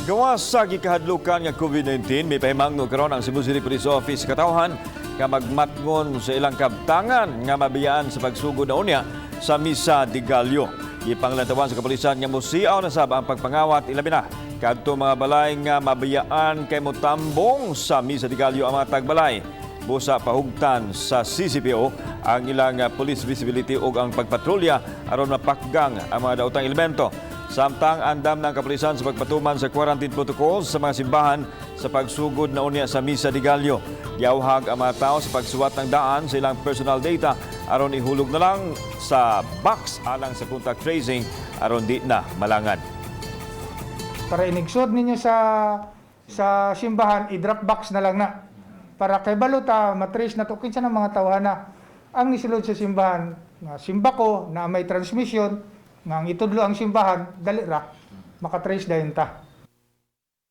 Gawas sa gikahadlukan nga COVID-19, may pahimangno karon ang Cebu City Police Office katawhan nga magmatngon sa ilang kabtangan nga mabiyaan sa pagsugod na unya sa Misa de Gallo. Ipanglantawan sa kapulisan nga musiaw na sab ang pagpangawat ilabi na kadto mga balay nga mabiyaan kay motambong sa Misa de Gallo ang mga tagbalay. Busa pahugtan sa CCPO ang ilang police visibility ug ang pagpatrolya aron mapakgang ang mga daotang elemento. Samtang andam ng kapulisan sa pagpatuman sa quarantine protocols sa mga simbahan sa pagsugod na unya sa Misa de Gallo. Giawhag ang mga tao sa pagsuwat ng daan sa ilang personal data aron ihulog na lang sa box alang sa contact tracing aron di na malangan. Para inigsod ninyo sa simbahan, i-drop box na lang na. Para kay baluta, matrace na to kinsa ng mga tawhana. Ang nisulod sa simbahan, nga simba ko na may transmission, nga ang itudlo ang simbahan, dali ra, makatrace dayon ta.